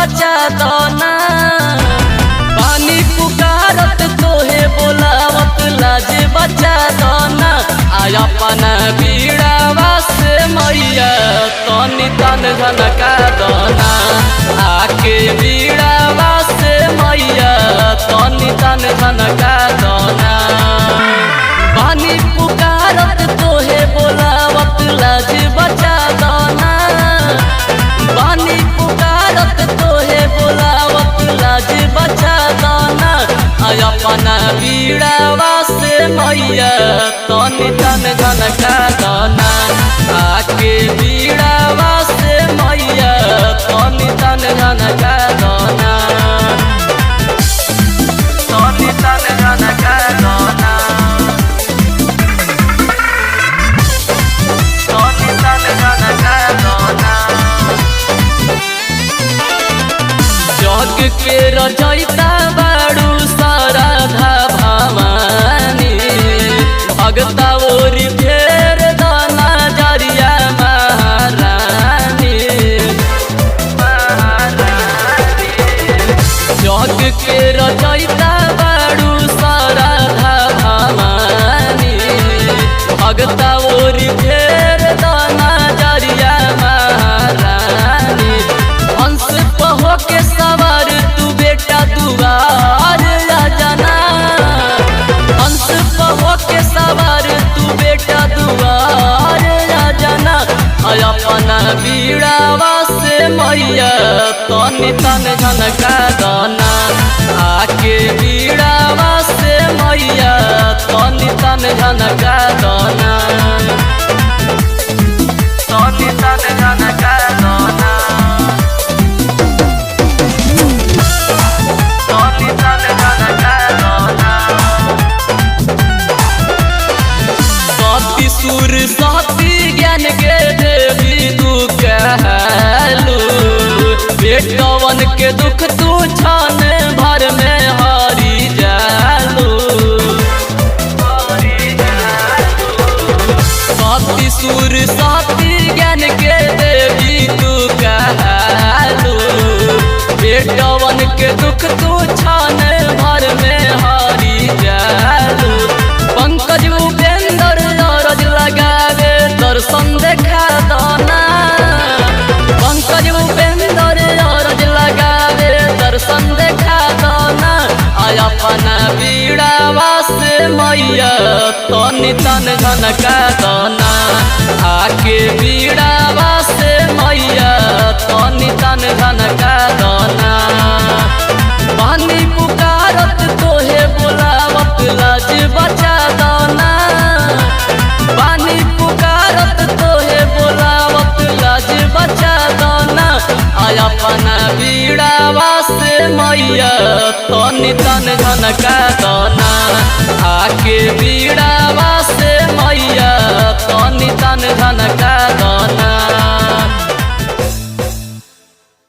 बचा दोना। पानी पुकारत तोहे बोलावत लाज बचा दोना। आय अपन बीड़ावा से मैया तनी तन झनका दोना। आके बीड़ावा से मैया तनी तन झनका दोना। पानी पुकारत तोहे बोलावत लाज बचा दोना। पानी पुकारत तोहे बोलावत लाज बचा दोना। आय अपन बीड़ावा से मैया तनी तन झनका दोना। आके बीड़ावा से मैया तनी तन झनका दोना। तनी तन झनका दोना। तनी तन झनका दोना। जग के रचयिता बाड़ू शारदा भवानी। भगता ओरी फेर दाना जरिया महारानी। जग के रचयिता बाड़ू शारदा भवानी। भगता ओरी फेर दाना जरिया महारानी। हंस पहो के सवार तू बेटा दुआर आ जाना। हंस पहो के सवार तू बेटा दुआर आ जाना। अपन बीड़ावा से मैया तनी तन झनका दोना। आके बीड़ावा से मैया तनी तन झनका दोना। तनी तन झनका दोना। तनी तन झनका दोना। सती सुर सती ज्ञान के देवी तू कहलू। बेटवन के दुख तू छान भर में हारी जालू। सती सुर सती ज्ञान के देवी तू कहलू। बेटवन के दुख तू छान भर में हारी जालू। पंकज उपेंद्र अरज लगावे दर्शन देखा दोना। पंकज उपेंद्र अरज लगावे दर्शन देखा दोना। आय अपन बीड़ावा से मैया तनी तन झनका दोना। आके बीड़ावा से मैया तनी तन झनका दोना। पानी पुकारत तोहे बोलावत लाज बचा दोना। पानी पुकारत तोहे बोलावत लाज बचा दोना। आय अपन बीड़ावा से मैया तनी तन झनका दोना। आके बीड़ावा से मैया तनी तन झनका दोना।